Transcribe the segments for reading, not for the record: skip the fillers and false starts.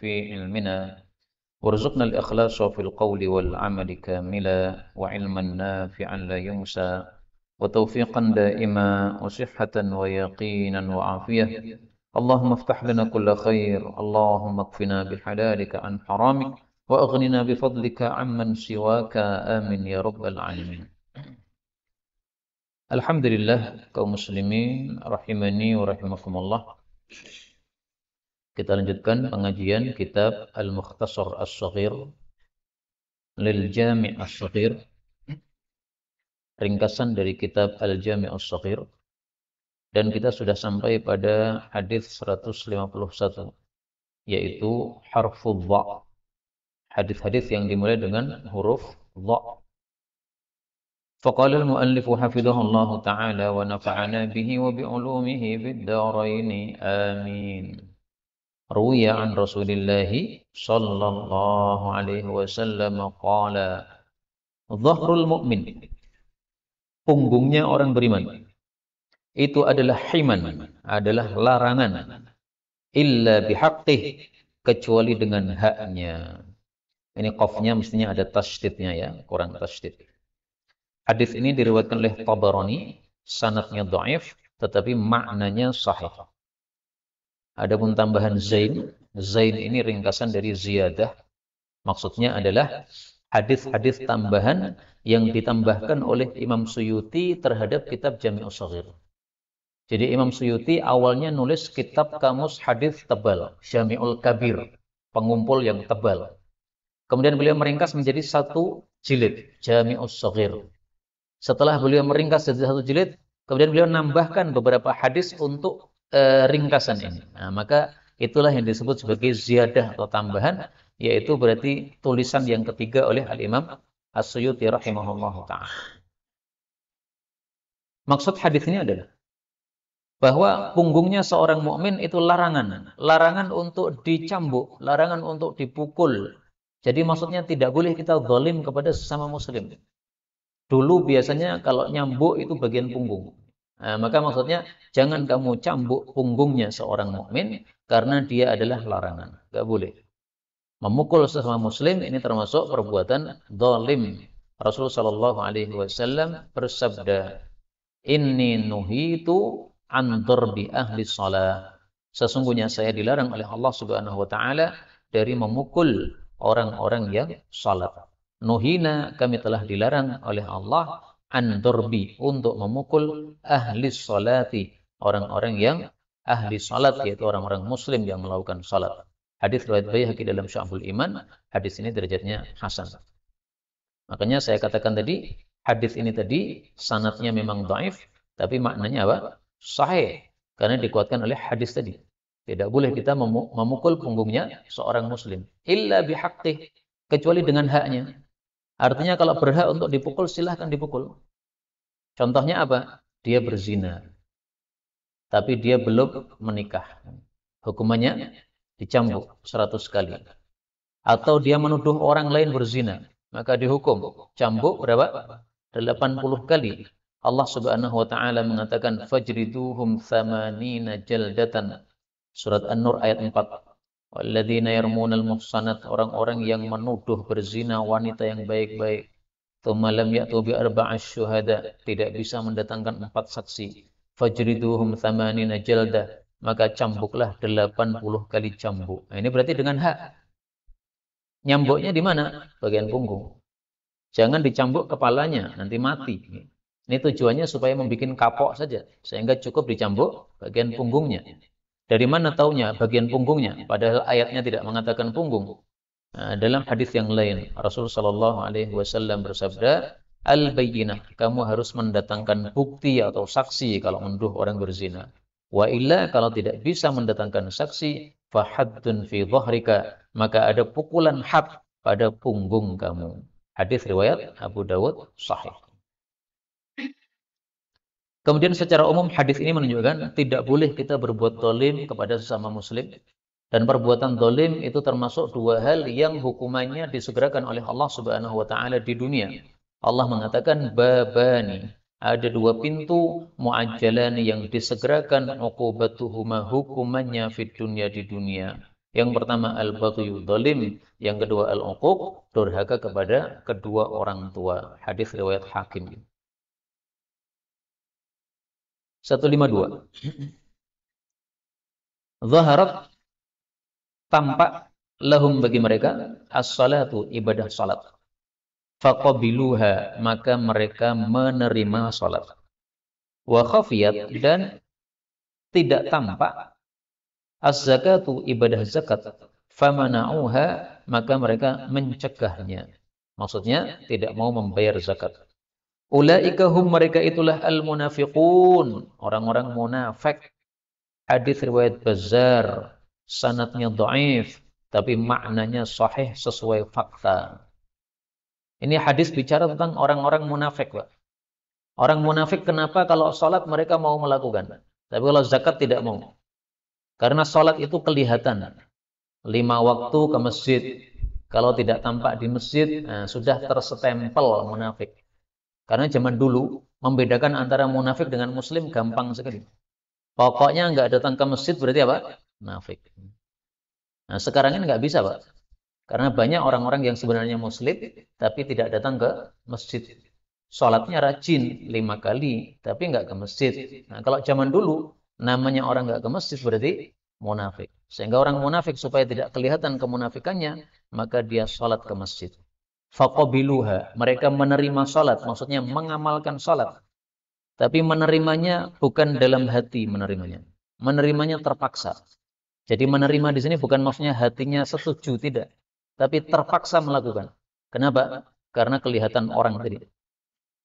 في علمنا وارزقنا الإخلاص في القول والعمل كاملا وعلما نافعا لا ينسى وتوفيقا دائما وصحة ويقينا وعافية. اللهم افتح لنا كل خير، اللهم اكفنا بحلالك عن حرامك وأغننا بفضلك عمن سواك، آمين يا رب العالمين. Alhamdulillah kaum muslimin rahimani wa rahimakumullah. Kita lanjutkan pengajian kitab Al-Mukhtasar As-Shaghir lil Jami' As-Shaghir, ringkasan dari kitab Al-Jami' As-Shaghir, dan kita sudah sampai pada hadis 151, yaitu harful dha. Hadis-hadis yang dimulai dengan huruf dha. فقال المؤلف حفظه الله تعالى ونفعنا به وبعلومه في الدارين آمين. روي عن رسول الله صلى الله عليه وسلم قال ظهر المؤمن, punggungnya orang beriman, itu adalah himan, adalah larangan, illa bihaqqih, kecuali dengan haknya. Ini qafnya mestinya ada tasydidnya ya, kurang tasydid. Hadis ini diriwayatkan oleh Tabarani, sanadnya dhaif tetapi maknanya sahih. Adapun tambahan zain, zain ini ringkasan dari ziyadah. Maksudnya adalah hadis-hadis tambahan yang ditambahkan oleh Imam Suyuti terhadap kitab Jami'us Shaghir. Jadi Imam Suyuti awalnya nulis kitab kamus hadis tebal, Jami'ul Kabir, pengumpul yang tebal. Kemudian beliau meringkas menjadi satu jilid, Jami'us Shaghir. Setelah beliau meringkas jadi satu jilid, kemudian beliau nambahkan beberapa hadis untuk ringkasan ini. Nah, maka itulah yang disebut sebagai ziyadah atau tambahan, yaitu berarti tulisan yang ketiga oleh Al-Imam As-Suyuti rahimahullahu ta'ala. Maksud hadis ini adalah bahwa punggungnya seorang mukmin itu larangan. Larangan untuk dicambuk, larangan untuk dipukul. Jadi maksudnya tidak boleh kita zalim kepada sesama muslim. Dulu biasanya kalau nyambuk itu bagian punggung. Nah, maka maksudnya jangan kamu cambuk punggungnya seorang mukmin karena dia adalah larangan. Enggak boleh. Memukul sesama muslim ini termasuk perbuatan zalim. Rasulullah sallallahu alaihi wasallam bersabda, "Inni nuhitu an darbi ahli shalah." Sesungguhnya saya dilarang oleh Allah Subhanahu wa taala dari memukul orang-orang yang salat. Nuhina, kami telah dilarang oleh Allah an darbi, untuk memukul ahli sholati, orang-orang yang ahli salat, yaitu orang-orang muslim yang melakukan salat. Hadis riwayat Baihaqi dalam Syu'abul Iman, hadis ini derajatnya hasan. Makanya saya katakan tadi, hadis ini tadi sanadnya memang dhaif, tapi maknanya apa? Sahih, karena dikuatkan oleh hadis tadi. Tidak boleh kita memukul punggungnya seorang muslim illa bihaqqih, kecuali dengan haknya. Artinya kalau berhak untuk dipukul, silahkan dipukul. Contohnya apa? Dia berzina, tapi dia belum menikah. Hukumannya dicambuk 100 kali. Atau dia menuduh orang lain berzina, maka dihukum cambuk berapa? 80 kali. Allah Subhanahu wa taala mengatakan fajriduhum tsamanina jaldatan. Surat An-Nur ayat 4. Walladzina yarmunal muhsanat, orang-orang yang menuduh berzina wanita yang baik-baik. Tsumma lam ya'tu bi arba'asy syuhada, tidak bisa mendatangkan 4 saksi. Fajriduhum tsamanina jaldah, maka cambuklah 80 kali cambuk. Nah, ini berarti dengan hak. Nyambuknya di mana? Bagian punggung. Jangan dicambuk kepalanya, nanti mati. Ini tujuannya supaya membuat kapok saja, sehingga cukup dicambuk bagian punggungnya. Dari mana taunya bagian punggungnya? Padahal ayatnya tidak mengatakan punggung. Nah, dalam hadis yang lain, Rasulullah Shallallahu Alaihi Wasallam bersabda, al-bayyinah, kamu harus mendatangkan bukti atau saksi kalau menuduh orang berzina. Wa illa, kalau tidak bisa mendatangkan saksi, fahaddun fi dhahrika, maka ada pukulan had pada punggung kamu. Hadis riwayat Abu Dawud sahih. Kemudian secara umum hadis ini menunjukkan tidak boleh kita berbuat zalim kepada sesama muslim, dan perbuatan zalim itu termasuk dua hal yang hukumannya disegerakan oleh Allah Subhanahu wa taala di dunia. Allah mengatakan babani, ada dua pintu muajjalani yang disegerakan uqubatuhuma, hukumannya di dunia. Yang pertama al-baghyu zalim, yang kedua al-uquq, durhaka kepada kedua orang tua. Hadis riwayat Hakim. 152. Zaharat, tampak, lahum bagi mereka as-salatu, ibadah salat. Faqabiluha, maka mereka menerima salat. Wa khafiyat, dan tidak tampak az-zakatu, ibadah zakat. Famana'uha, maka mereka mencegahnya. Maksudnya tidak mau membayar zakat. Ulaika hum, mereka itulah al-munafiqun, orang-orang munafik. Hadis riwayat Bazzar, sanadnya dhaif, tapi maknanya sahih sesuai fakta. Ini hadis bicara tentang orang-orang munafik, Pak. Orang munafik kenapa kalau sholat mereka mau melakukan, tapi kalau zakat tidak mau. Karena sholat itu kelihatan. 5 waktu ke masjid. Kalau tidak tampak di masjid, sudah terstempel munafik. Karena zaman dulu, membedakan antara munafik dengan muslim gampang sekali. Pokoknya nggak datang ke masjid berarti apa? Munafik. Nah, sekarang ini nggak bisa, Pak. Karena banyak orang-orang yang sebenarnya muslim, tapi tidak datang ke masjid. Sholatnya rajin 5 kali, tapi nggak ke masjid. Nah, kalau zaman dulu, namanya orang nggak ke masjid berarti munafik. Sehingga orang munafik supaya tidak kelihatan kemunafikannya, maka dia sholat ke masjid. Faqabiluha, mereka menerima sholat, maksudnya mengamalkan sholat. Tapi menerimanya bukan dalam hati menerimanya. Menerimanya terpaksa. Jadi menerima di sini bukan maksudnya hatinya setuju, tidak. Tapi terpaksa melakukan. Kenapa? Karena kelihatan orang tadi.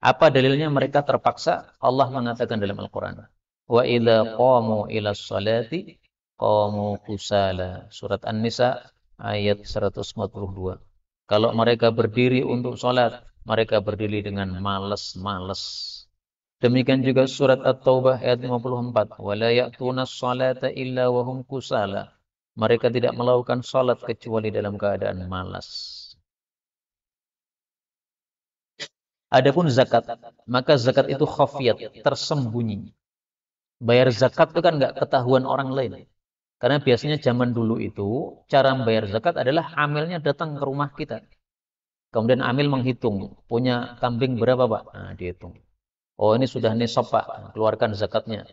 Apa dalilnya mereka terpaksa? Allah mengatakan dalam Al-Quran. Wa idza qamu ila sholati qamu kusala. Surat An-Nisa ayat 142. Kalau mereka berdiri untuk sholat, mereka berdiri dengan malas-malas. Demikian juga surat At-Taubah ayat 54. Wala ya'tunas sholata illa wahum kusala. Mereka tidak melakukan sholat kecuali dalam keadaan malas. Adapun zakat, maka zakat itu khafiyat, tersembunyi. Bayar zakat itu kan nggak ketahuan orang lain. Karena biasanya zaman dulu itu, cara membayar zakat adalah amilnya datang ke rumah kita. Kemudian amil menghitung, punya kambing berapa, Pak? Nah, dihitung. Oh, ini sudah nisab, Pak, keluarkan zakatnya.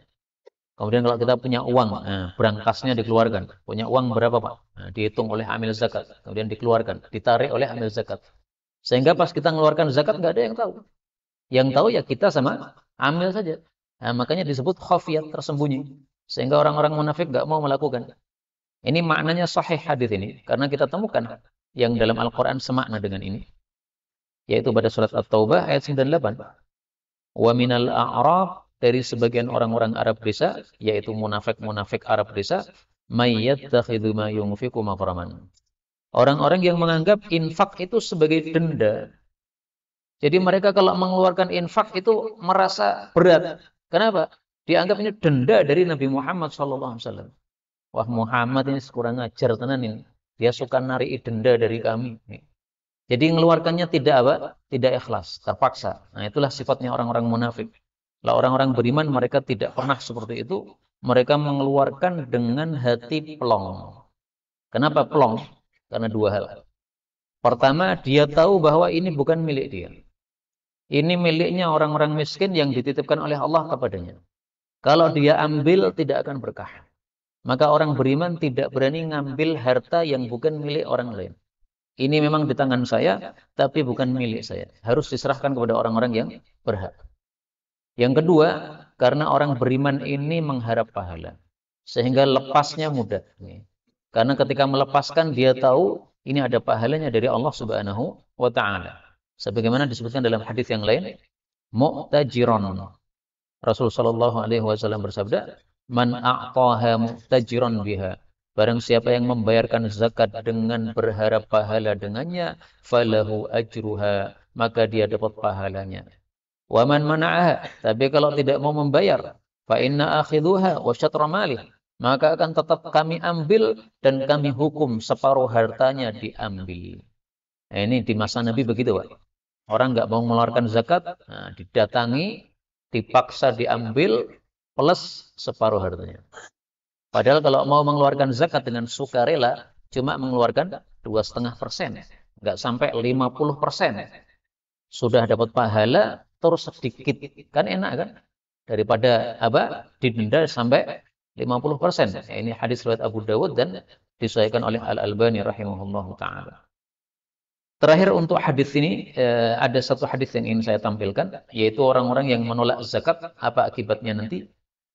Kemudian kalau kita punya uang, berangkasnya dikeluarkan. Punya uang berapa, Pak? Nah, dihitung oleh amil zakat. Kemudian dikeluarkan, ditarik oleh amil zakat. Sehingga pas kita mengeluarkan zakat, nggak ada yang tahu. Yang tahu ya kita sama amil saja. Nah, makanya disebut khafiyat, tersembunyi. Sehingga orang-orang munafik nggak mau melakukan. Ini maknanya sahih hadis ini. Karena kita temukan yang dalam Al-Quran semakna dengan ini. Yaitu pada surat At-Taubah ayat 98. Wa minal a'rab, dari sebagian orang-orang Arab desa, yaitu munafik-munafik Arab desa, may yattakhidhu ma yunfiqu maghraman. Orang-orang yang menganggap infak itu sebagai denda. Jadi mereka kalau mengeluarkan infak itu merasa berat. Kenapa? Dianggap ini denda dari Nabi Muhammad SAW. Wah, Muhammad ini kurang ajar tenan ini. Dia suka narik denda dari kami. Jadi mengeluarkannya tidak apa? Tidak ikhlas, terpaksa. Nah, itulah sifatnya orang-orang munafik. Lah orang-orang beriman mereka tidak pernah seperti itu. Mereka mengeluarkan dengan hati pelong. Kenapa pelong? Karena dua hal. Pertama, dia tahu bahwa ini bukan milik dia. Ini miliknya orang-orang miskin yang dititipkan oleh Allah kepadanya. Kalau dia ambil, tidak akan berkah. Maka orang beriman tidak berani ngambil harta yang bukan milik orang lain. Ini memang di tangan saya, tapi bukan milik saya. Harus diserahkan kepada orang-orang yang berhak. Yang kedua, karena orang beriman ini mengharap pahala. Sehingga lepasnya mudah. Karena ketika melepaskan, dia tahu ini ada pahalanya dari Allah Subhanahu wa Ta'ala. Sebagaimana disebutkan dalam hadis yang lain, mu'tajiron. Rasul sallallahu alaihi wasallam bersabda, man a'taha mu'tajiron biha. Barang siapa yang membayarkan zakat dengan berharap pahala dengannya, falahu ajruha, maka dia dapat pahalanya. Wa man mana'aha, tapi kalau tidak mau membayar, fa inna akhidhuha wa syatra malih, maka akan tetap kami ambil dan kami hukum separuh hartanya diambil. Nah, ini di masa Nabi begitu, Pak. Orang nggak mau mengeluarkan zakat, didatangi, dipaksa diambil plus separuh hartanya. Padahal kalau mau mengeluarkan zakat dengan sukarela, cuma mengeluarkan 2,5%. Nggak sampai 50%. Sudah dapat pahala, terus sedikit. Kan enak kan? Daripada didenda sampai 50%. Ini hadis riwayat Abu Dawud dan disahihkan oleh Al-Albani rahimahullahu taala. Terakhir untuk hadis ini ada satu hadis yang ingin saya tampilkan, yaitu orang-orang yang menolak zakat, apa akibatnya nanti?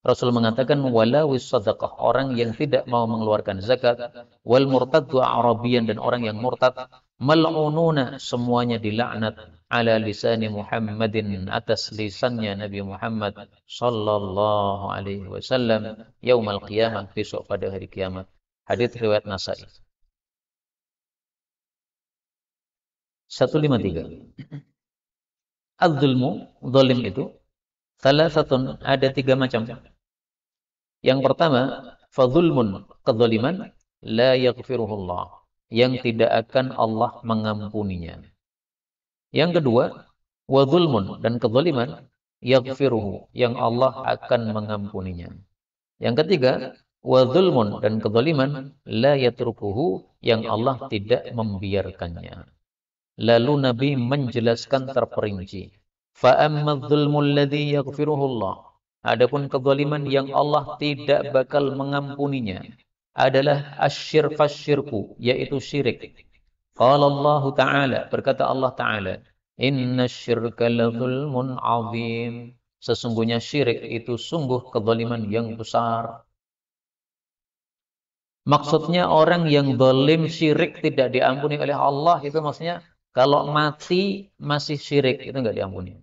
Rasul mengatakan wala wisadaqah, orang yang tidak mau mengeluarkan zakat, wal murtaddu arabiyan, dan orang yang murtad, mal'ununa, semuanya dilaknat, ala lisani Muhammadin, atas lisannya Nabi Muhammad sallallahu alaihi wasallam, yaumal qiyamah, besok pada hari kiamat. Hadis riwayat Nasai. 153. Az-zulmu, zalim itu salah satu, ada 3 macam. Yang pertama, fadzulmun, kezaliman, la yaghfiruhullah, yang tidak akan Allah mengampuninya. Yang kedua, wa zulmun, dan kezaliman, yaghfiruhu, yang Allah akan mengampuninya. Yang ketiga, wa zulmun, dan kezaliman, la yatrukuhu, yang Allah tidak membiarkannya. Lalu Nabi menjelaskan terperinci. Fa'amma dzulmul ladzi yaghfiruhullah. Adapun kezaliman yang Allah tidak bakal mengampuninya adalah asyirku, yaitu syirik. Qala Allah Ta'ala, berkata Allah Ta'ala, innasyirka ladzulmun azim. Sesungguhnya syirik itu sungguh kezaliman yang besar. Maksudnya orang yang zalim syirik tidak diampuni oleh Allah, itu maksudnya kalau mati masih syirik, itu enggak diampuni.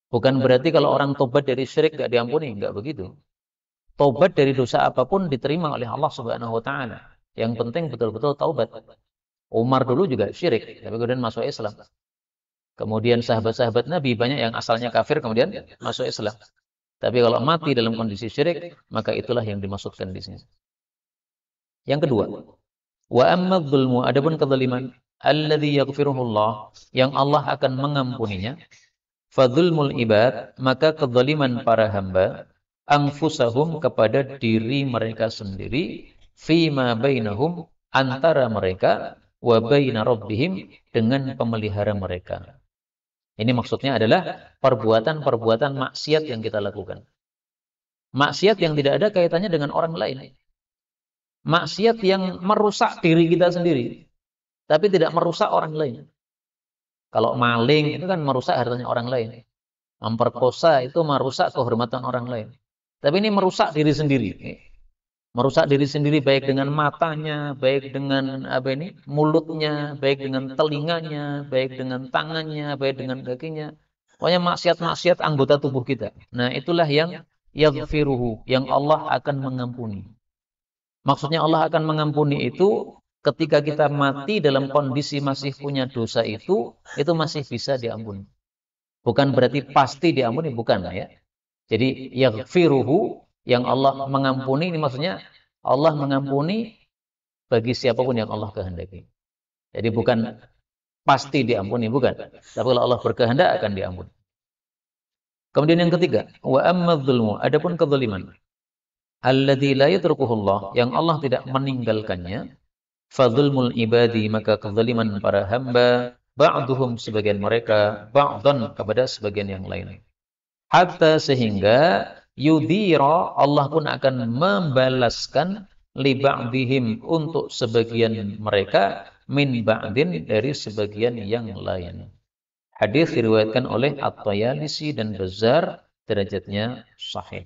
Bukan berarti kalau orang tobat dari syirik enggak diampuni, enggak begitu. Tobat dari dosa apapun diterima oleh Allah Subhanahu wa taala. Yang penting betul-betul taubat. Umar dulu juga syirik, tapi kemudian masuk Islam. Kemudian sahabat-sahabat Nabi banyak yang asalnya kafir kemudian masuk Islam. Tapi kalau mati dalam kondisi syirik, maka itulah yang dimaksudkan di sini. Yang kedua, wa amma dzulmu, adapun kezaliman, alladzi yaghfiruhullah, yang Allah akan mengampuninya, fadzulmul ibad, maka kezaliman para hamba, anfusahum, kepada diri mereka sendiri, fima bainahum, antara mereka, wa baina rabbihim, dengan pemelihara mereka. Ini maksudnya adalah perbuatan-perbuatan maksiat yang kita lakukan. Maksiat yang tidak ada kaitannya dengan orang lain. Maksiat yang merusak diri kita sendiri, tapi tidak merusak orang lain. Kalau maling itu kan merusak hartanya orang lain. Memperkosa itu merusak kehormatan orang lain. Tapi ini merusak diri sendiri. Merusak diri sendiri baik dengan matanya, baik dengan mulutnya, baik dengan telinganya, baik dengan tangannya, baik dengan kakinya. Pokoknya maksiat-maksiat anggota tubuh kita. Nah, itulah yang yaghfiruhu, yang Allah akan mengampuni. Maksudnya Allah akan mengampuni itu ketika kita mati dalam kondisi masih punya dosa itu masih bisa diampuni. Bukan berarti pasti diampuni, bukan ya. Jadi yaghfiruhu, yang Allah mengampuni, ini maksudnya Allah mengampuni bagi siapapun yang Allah kehendaki. Jadi bukan pasti diampuni, bukan. Tapi kalau Allah berkehendak akan diampuni. Kemudian yang ketiga, wa amma dzulmu, adapun kezaliman, alladzi la yatrukuhullah, yang Allah tidak meninggalkannya, fadzulmul ibadi, maka kezaliman para hamba, ba'duhum, sebagian mereka, ba'dan, kepada sebagian yang lain. Hatta, sehingga, yudhira, Allah pun akan membalaskan, li ba'dihim, untuk sebagian mereka, min ba'din, dari sebagian yang lain. Hadis diriwayatkan oleh At-Tayalisi dan Bazzar, derajatnya sahih.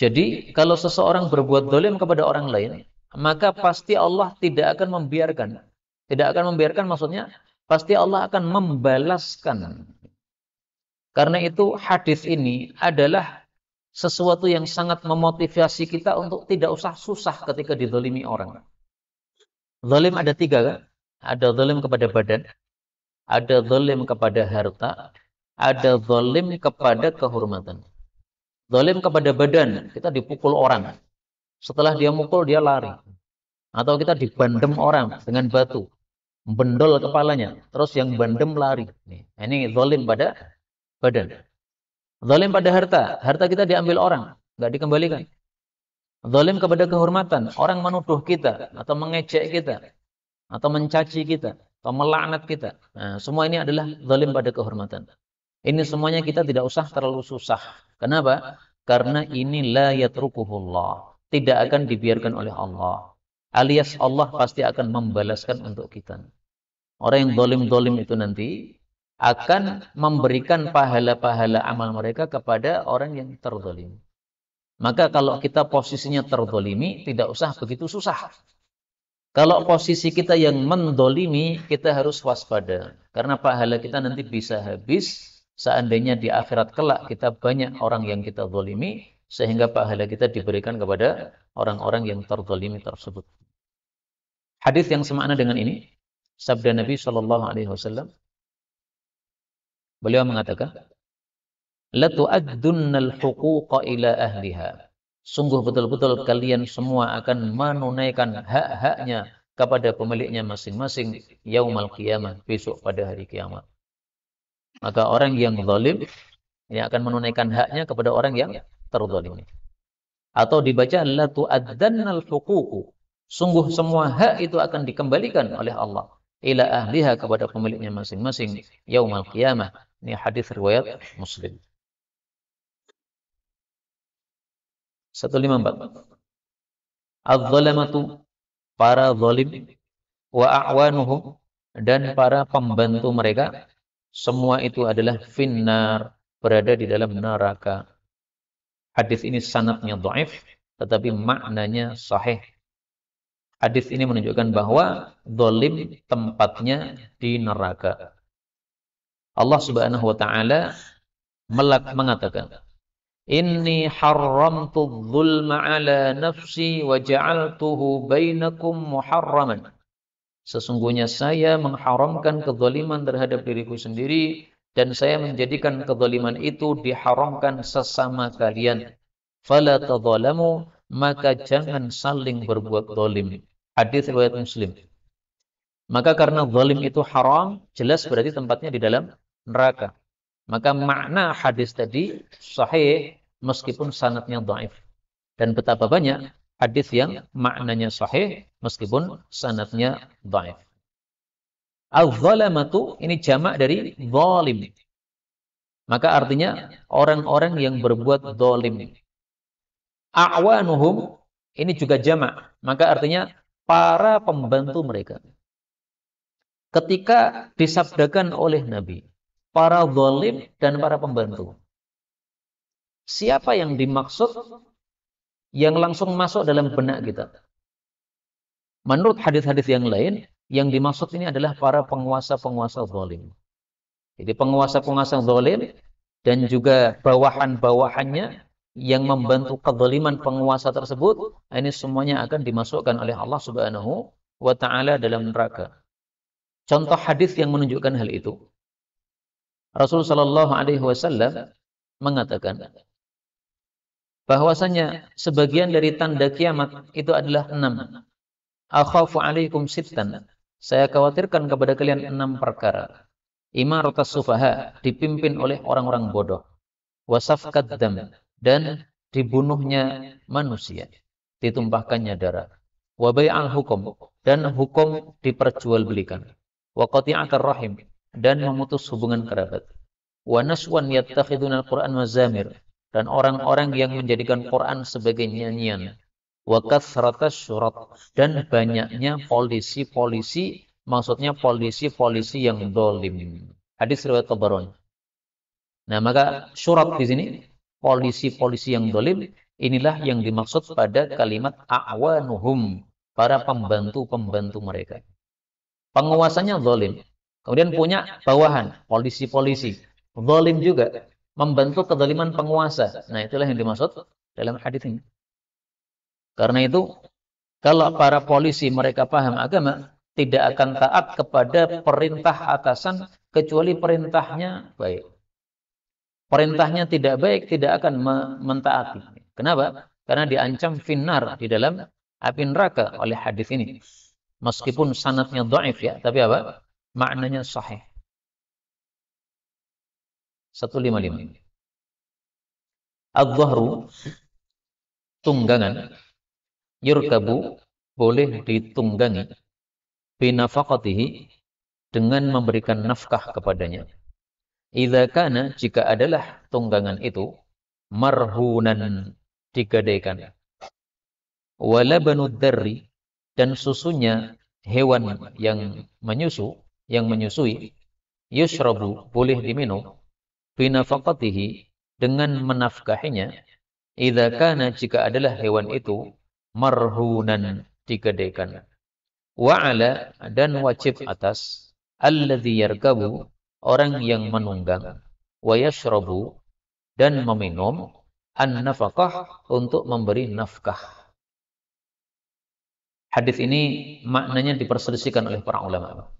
Jadi, kalau seseorang berbuat zalim kepada orang lain, maka pasti Allah tidak akan membiarkan. Tidak akan membiarkan maksudnya, pasti Allah akan membalaskan. Karena itu hadis ini adalah sesuatu yang sangat memotivasi kita untuk tidak usah susah ketika dizalimi orang. Zalim ada 3 kan? Ada zalim kepada badan, ada zalim kepada harta, ada zalim kepada kehormatan. Zalim kepada badan, kita dipukul orang. Setelah dia mukul, dia lari. Atau kita dibandem orang dengan batu. Bendol kepalanya. Terus yang bandem lari. Ini zalim pada badan. Zalim pada harta. Harta kita diambil orang. Nggak dikembalikan. Zalim kepada kehormatan, orang menuduh kita atau mengejek kita atau mencaci kita atau melaknat kita. Nah, semua ini adalah zalim pada kehormatan. Ini semuanya kita tidak usah terlalu susah. Kenapa? Karena ini la yatrukuhullah. Tidak akan dibiarkan oleh Allah. Alias Allah pasti akan membalaskan untuk kita. Orang yang zalim-zalim itu nanti akan memberikan pahala-pahala amal mereka kepada orang yang terzalim. Maka kalau kita posisinya terzalimi, tidak usah begitu susah. Kalau posisi kita yang mendolimi, kita harus waspada. Karena pahala kita nanti bisa habis seandainya di akhirat kelak kita banyak orang yang kita zalimi, sehingga pahala kita diberikan kepada orang-orang yang terzalimi tersebut. Hadis yang semakna dengan ini, sabda Nabi SAW, beliau mengatakan, "La tu'addunnal huquqa ila ahliha." Sungguh betul-betul kalian semua akan menunaikan hak-haknya kepada pemiliknya masing-masing yaumal qiyamah, besok pada hari kiamat. Maka orang yang zalim ini akan menunaikan haknya kepada orang yang terzalimi. Atau dibaca la tu'addannal huququ. Sungguh semua hak itu akan dikembalikan oleh Allah ila ahliha, kepada pemiliknya masing-masing yaumal qiyamah. Ini hadis riwayat Muslim. 154. Az-zalamatu, para zalim, wa a'wanuhum, dan para pembantu mereka, semua itu adalah finnar, berada di dalam neraka. Hadis ini sanadnya dhaif, tetapi maknanya sahih. Hadis ini menunjukkan bahwa zalim tempatnya di neraka. Allah Subhanahu wa taala mengatakan, "Inni harramtu dzulma ala nafsi wa ja'altuhu bainakum muharraman." Sesungguhnya saya mengharamkan kezaliman terhadap diriku sendiri, dan saya menjadikan kezaliman itu diharamkan sesama kalian. Fala tadzalamu, maka jangan saling berbuat zalim. Hadis riwayat Muslim. Maka karena zalim itu haram, jelas berarti tempatnya di dalam neraka. Maka makna hadis tadi sahih meskipun sanadnya dhaif. Dan betapa banyak hadis yang maknanya sahih meskipun sanadnya dhaif. Az-zalamatu ini jamak dari zalim. Maka artinya orang-orang yang berbuat zalim. A'wanuhum ini juga jamak. Maka artinya para pembantu mereka. Ketika disabdakan oleh Nabi, para zalim dan para pembantu, siapa yang dimaksud yang langsung masuk dalam benak kita? Menurut hadis-hadis yang lain, yang dimaksud ini adalah para penguasa-penguasa zalim. Jadi penguasa-penguasa zalim dan juga bawahan-bawahannya yang membantu kezaliman penguasa tersebut, ini semuanya akan dimasukkan oleh Allah Subhanahu wa taala dalam neraka. Contoh hadis yang menunjukkan hal itu, Rasulullah Shallallahu Alaihi Wasallam mengatakan bahwasanya sebagian dari tanda kiamat itu adalah 6. Akhafu alaikum sittan. Saya khawatirkan kepada kalian 6 perkara. Imaratus sufaha, dipimpin oleh orang-orang bodoh. Wasafkat dam, dan dibunuhnya manusia, ditumpahkannya darah. Wa bai'al hukum, dan hukum diperjualbelikan. Wa qati'atar rahim, dan memutus hubungan kerabat. Wa naswan yattakhidunal Qur'an mazamir, dan orang-orang yang menjadikan Quran sebagai nyanyian. Wa kathratas syurat, dan banyaknya polisi-polisi, maksudnya polisi-polisi yang zalim. Hadis riwayat Tabarani. Nah, maka syurat di sini, polisi-polisi yang zalim, inilah yang dimaksud pada kalimat a'wanuhum, para pembantu-pembantu mereka. Penguasanya zalim. Kemudian punya bawahan, polisi-polisi. Zalim juga, membantu kezaliman penguasa. Nah, itulah yang dimaksud dalam hadis ini. Karena itu, kalau para polisi mereka paham agama, tidak akan taat kepada perintah atasan, kecuali perintahnya baik. Perintahnya tidak baik, tidak akan mentaati. Kenapa? Karena diancam finnar, di dalam api neraka oleh hadis ini. Meskipun sanadnya dhaif ya, tapi apa? Maknanya sahih. 155. Az-zahru, tunggangan, yurkabu, boleh ditunggangi, binafaqatihi, dengan memberikan nafkah kepadanya. Idza kana, jika adalah tunggangan itu marhunan, digadaikan. Walabanud darri, dan susunya hewan yang menyusui, yushrabu, boleh diminum, binafaqatihi, dengan menafkahinya. Idza kana, jika adalah hewan itu marhunan, digadaikan. Wa ala, dan wajib atas, alladzi yarkabu, orang yang menunggang, wa yashrabu, dan meminum, an-nafaqah, untuk memberi nafkah. Hadis ini maknanya diperselisihkan oleh para ulama.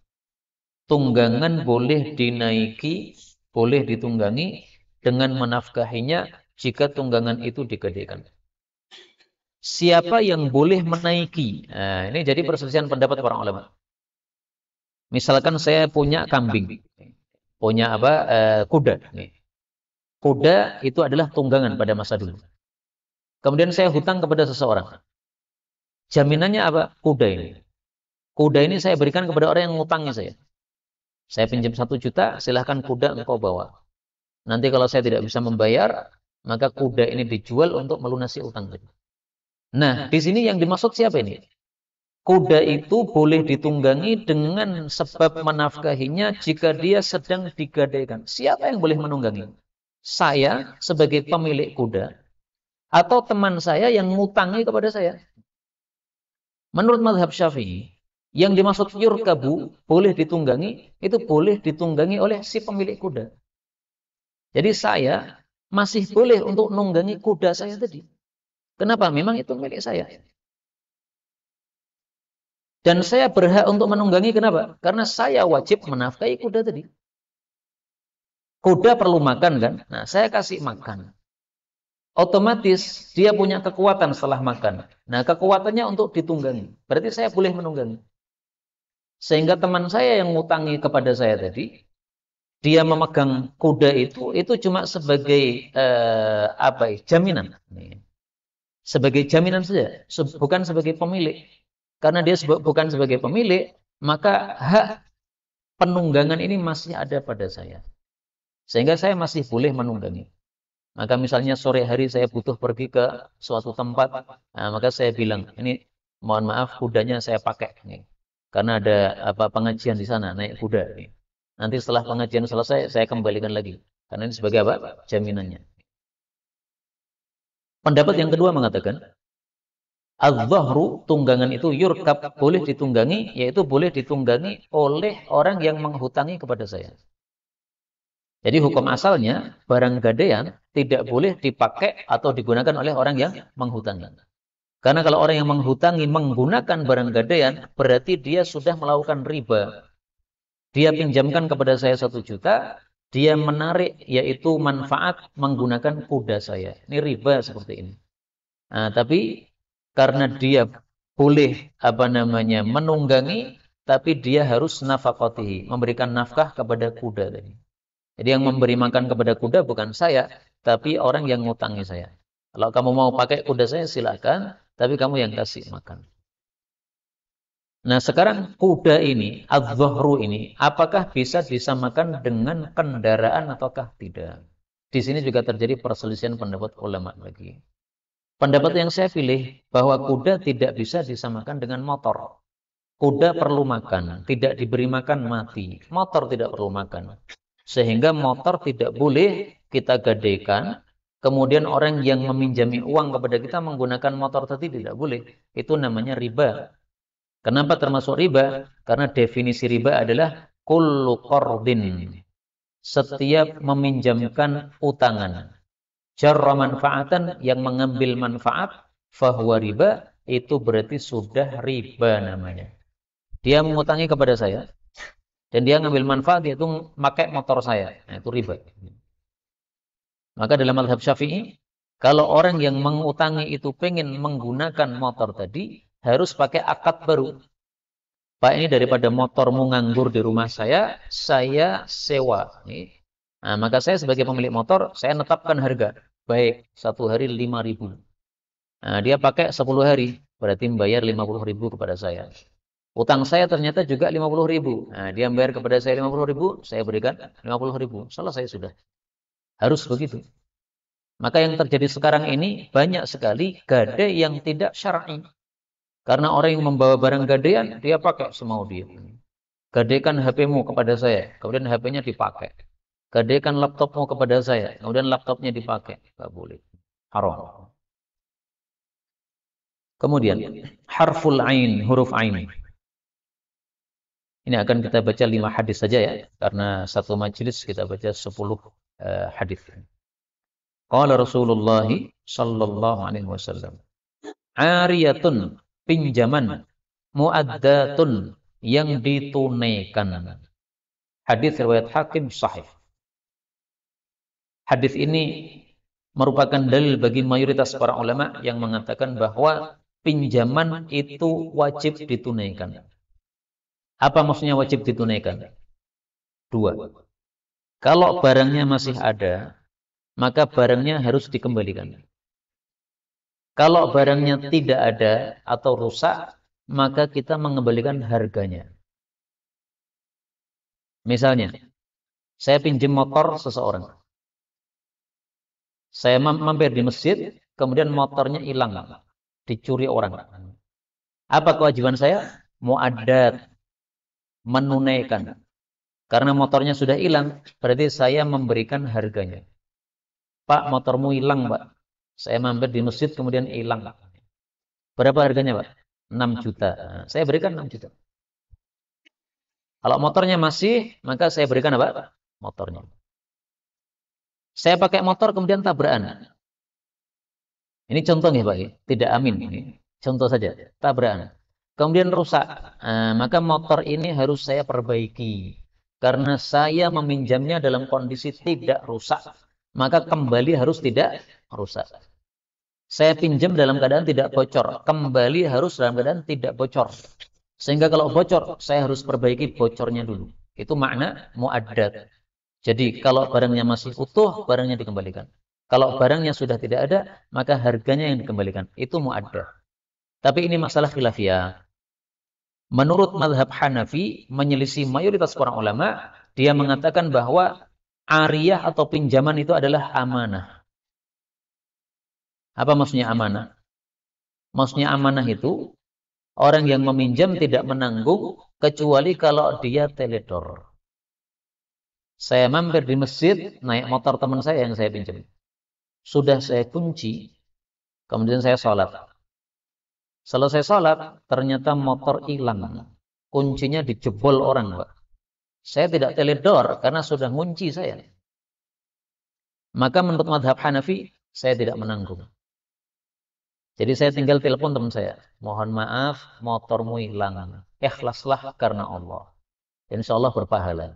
Tunggangan boleh dinaiki, boleh ditunggangi dengan menafkahinya jika tunggangan itu digadaikan. Siapa yang boleh menaiki? Nah, ini jadi perselisihan pendapat para ulama. Misalkan saya punya kambing, punya kuda. Kuda itu adalah tunggangan pada masa dulu. Kemudian saya hutang kepada seseorang. Jaminannya apa? Kuda ini. Kuda ini saya berikan kepada orang yang ngutangi saya. Saya pinjam 1 juta, silahkan kuda engkau bawa. Nanti kalau saya tidak bisa membayar, maka kuda ini dijual untuk melunasi utang. Nah, di sini yang dimaksud siapa ini? Kuda itu boleh ditunggangi dengan sebab menafkahinya jika dia sedang digadaikan. Siapa yang boleh menunggangi? Saya sebagai pemilik kuda atau teman saya yang ngutangi kepada saya. Menurut mazhab Syafi'i, yang dimaksud yurkabu, boleh ditunggangi, itu boleh ditunggangi oleh si pemilik kuda. Jadi saya masih boleh untuk nunggangi kuda saya tadi. Kenapa? Memang itu milik saya. Dan saya berhak untuk menunggangi, kenapa? Karena saya wajib menafkahi kuda tadi. Kuda perlu makan kan? Nah, saya kasih makan. Otomatis dia punya kekuatan setelah makan. Nah, kekuatannya untuk ditunggangi. Berarti saya boleh menunggangi. Sehingga teman saya yang ngutangi kepada saya tadi, dia memegang kuda itu cuma sebagai jaminan. Sebagai jaminan saja, bukan sebagai pemilik. Karena dia bukan sebagai pemilik, maka hak penunggangan ini masih ada pada saya. Sehingga saya masih boleh menunggangi. Maka misalnya sore hari saya butuh pergi ke suatu tempat, nah, maka saya bilang, ini mohon maaf kudanya saya pakai. Nih. Karena ada pengajian di sana, naik kuda. Nih. Nanti setelah pengajian selesai, saya kembalikan lagi. Karena ini sebagai apa? Jaminannya. Pendapat yang kedua mengatakan, az-zahru, tunggangan itu yurkab, boleh ditunggangi, yaitu boleh ditunggangi oleh orang yang menghutangi kepada saya. Jadi hukum asalnya, barang gadaian tidak boleh dipakai atau digunakan oleh orang yang menghutangi. Karena kalau orang yang menghutangi menggunakan barang gadaian, berarti dia sudah melakukan riba. Dia pinjamkan kepada saya 1 juta, dia menarik yaitu manfaat menggunakan kuda saya. Ini riba seperti ini. Nah, tapi karena dia boleh menunggangi, tapi dia harus nafaqatihi, memberikan nafkah kepada kuda tadi. Jadi yang memberi makan kepada kuda bukan saya, tapi orang yang ngutangi saya. Kalau kamu mau pakai kuda saya silakan, tapi kamu yang kasih makan. Nah sekarang kuda ini, az-zuhru ini, apakah bisa disamakan dengan kendaraan ataukah tidak? Di sini juga terjadi perselisihan pendapat ulama lagi. Pendapat yang saya pilih, bahwa kuda tidak bisa disamakan dengan motor. Kuda perlu makan, tidak diberi makan mati. Motor tidak perlu makan. Sehingga motor tidak boleh kita gadaikan, kemudian orang yang meminjami uang kepada kita menggunakan motor tadi tidak boleh. Itu namanya riba. Kenapa termasuk riba? Karena definisi riba adalah kullu qardin. Setiap meminjamkan utangan. Jarra manfaatan, yang mengambil manfaat, fahuwa riba, itu berarti sudah riba namanya. Dia mengutangi kepada saya, dan dia ngambil manfaat, dia itu pakai motor saya. Nah, itu riba. Maka dalam mazhab Syafi'i, kalau orang yang mengutangi itu pengen menggunakan motor tadi, harus pakai akad baru. Pak, ini daripada motormu nganggur di rumah saya sewa. Nah, maka saya sebagai pemilik motor, saya netapkan harga. Baik, 1 hari 5.000. Nah, dia pakai 10 hari. berarti membayar 50.000 kepada saya. Utang saya ternyata juga 50.000. Nah, dia membayar kepada saya 50.000, saya berikan 50.000. Selesai sudah. Harus begitu. Maka yang terjadi sekarang ini banyak sekali gade yang tidak syar'i. Karena orang yang membawa barang gadean, dia pakai semau dia. Gadekan HP-mu kepada saya, kemudian HP-nya dipakai. Gadekan laptopmu kepada saya, kemudian laptopnya dipakai. Tidak boleh. Haram. Kemudian, harful ain, huruf ain. Ini akan kita baca 5 hadis saja ya, karena satu majelis kita baca 10 hadis. Qala Rasulullah sallallahu alaihi wasallam, ariyatun, pinjaman, muaddatun, yang ditunaikan. Hadis riwayat Hakim sahih. Hadis ini merupakan dalil bagi mayoritas para ulama yang mengatakan bahwa pinjaman itu wajib ditunaikan. Apa maksudnya wajib ditunaikan? 2. Kalau barangnya masih ada, maka barangnya harus dikembalikan. Kalau barangnya tidak ada atau rusak, maka kita mengembalikan harganya. Misalnya, saya pinjam motor seseorang. Saya mampir di masjid, kemudian motornya hilang, dicuri orang. Apa kewajiban saya? Muaddat, menunaikan. Karena motornya sudah hilang, berarti saya memberikan harganya. Pak, motormu hilang, Pak. Saya mampir di masjid, kemudian hilang. Berapa harganya, Pak? 6 juta. Saya berikan 6 juta. Kalau motornya masih, maka saya berikan apa? Motornya. Saya pakai motor, kemudian tabrakan. Ini contoh ya, Pak. Tidak amin. Ini contoh saja. Tabrakan. Kemudian rusak. Maka motor ini harus saya perbaiki. Karena saya meminjamnya dalam kondisi tidak rusak. Maka kembali harus tidak rusak. Saya pinjam dalam keadaan tidak bocor. Kembali harus dalam keadaan tidak bocor. Sehingga kalau bocor, saya harus perbaiki bocornya dulu. Itu makna muaddat. Jadi kalau barangnya masih utuh, barangnya dikembalikan. Kalau barangnya sudah tidak ada, maka harganya yang dikembalikan. Itu muaddat. Tapi ini masalah khilafiyah. Menurut mazhab Hanafi, menyelisih mayoritas para ulama, dia mengatakan bahwa ariyah atau pinjaman itu adalah amanah. Apa maksudnya amanah? Maksudnya amanah itu, orang yang meminjam tidak menanggung, kecuali kalau dia teledor. Saya mampir di masjid, naik motor teman saya yang saya pinjam. Sudah saya kunci, kemudian saya sholat. Selesai sholat, ternyata motor hilang. Kuncinya dijebol orang, Pak. Saya tidak teledor karena sudah ngunci saya. Maka menurut madhab Hanafi, saya tidak menanggung. Jadi saya tinggal telepon teman saya. Mohon maaf, motormu hilang. Ikhlaslah karena Allah. Insya Allah berpahala.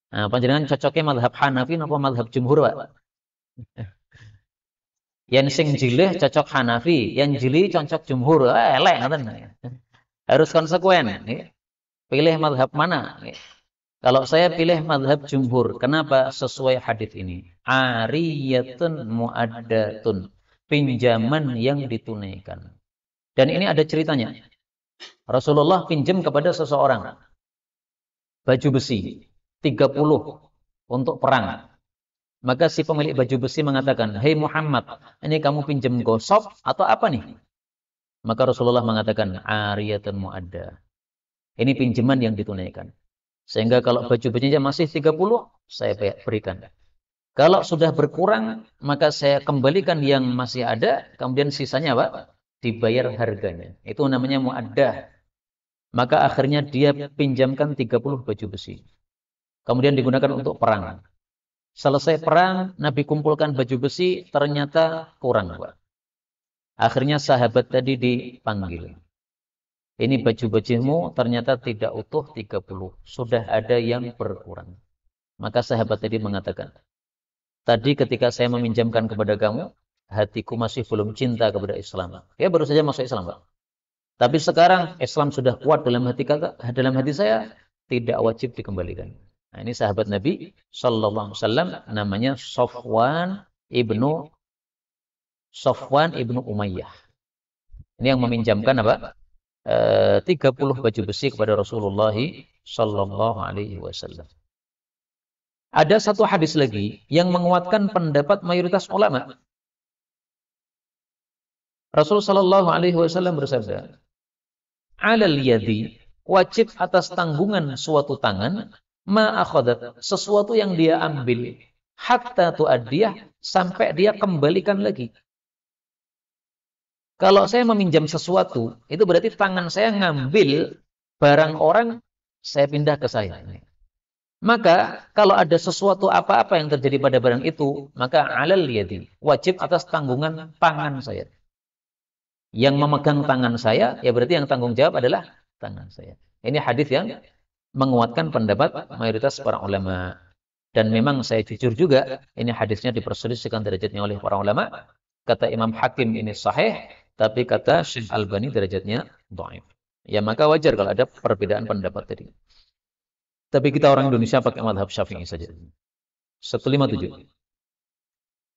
Nah, panjenengan cocoknya madhab Hanafi apa madhab jumhur, Pak? Yang sing jilih cocok Hanafi, yang jili cocok jumhur. Elek ngaten. Harus konsekuen. Pilih madhab mana? Kalau saya pilih madhab jumhur. Kenapa? Sesuai hadis ini. Ariyatun muaddatun. Pinjaman yang ditunaikan. Dan ini ada ceritanya. Rasulullah pinjam kepada seseorang baju besi 30 untuk perang. Maka si pemilik baju besi mengatakan, "Hei Muhammad, ini kamu pinjam gosok atau apa nih?" Maka Rasulullah mengatakan, "Ariyatun muadda." Ini pinjaman yang ditunaikan. Sehingga kalau baju bajunya masih 30, saya berikan. Kalau sudah berkurang, maka saya kembalikan yang masih ada, kemudian sisanya apa? Dibayar harganya. Itu namanya muaddah. Maka akhirnya dia pinjamkan 30 baju besi. Kemudian digunakan untuk perang. Selesai perang, Nabi kumpulkan baju besi, ternyata kurang, Pak. Akhirnya sahabat tadi dipanggil. Ini baju-bajumu ternyata tidak utuh 30. Sudah ada yang berkurang. Maka sahabat tadi mengatakan, tadi ketika saya meminjamkan kepada kamu, hatiku masih belum cinta kepada Islam. Ya baru saja masuk Islam, Pak. Tapi sekarang Islam sudah kuat dalam hati saya, tidak wajib dikembalikan. Nah, ini sahabat Nabi Sallallahu Alaihi Wasallam, namanya Sofwan ibnu Umayyah. Ini yang meminjamkan apa? 30 baju besi kepada Rasulullah sallallahu alaihi wasallam. Ada satu hadis lagi yang menguatkan pendapat mayoritas ulama. Rasul sallallahu alaihi wasallam bersabda, "Alal yadi, wajib atas tanggungan suatu tangan, ma akhadat, sesuatu yang dia ambil, hatta tuaddiyah, sampai dia kembalikan lagi." Kalau saya meminjam sesuatu, itu berarti tangan saya ngambil barang orang, saya pindah ke saya. Maka kalau ada sesuatu apa-apa yang terjadi pada barang itu, maka alal yadi, wajib atas tanggungan tangan saya. Yang memegang tangan saya, ya berarti yang tanggung jawab adalah tangan saya. Ini hadis yang menguatkan pendapat mayoritas para ulama. Dan memang saya jujur juga, ini hadisnya diperselisihkan derajatnya oleh para ulama. Kata Imam Hakim ini sahih, tapi kata Syekh Albani derajatnya dhaif. Ya maka wajar kalau ada perbedaan pendapat tadi. Tapi kita orang Indonesia pakai madhab Syafi'i saja. 157.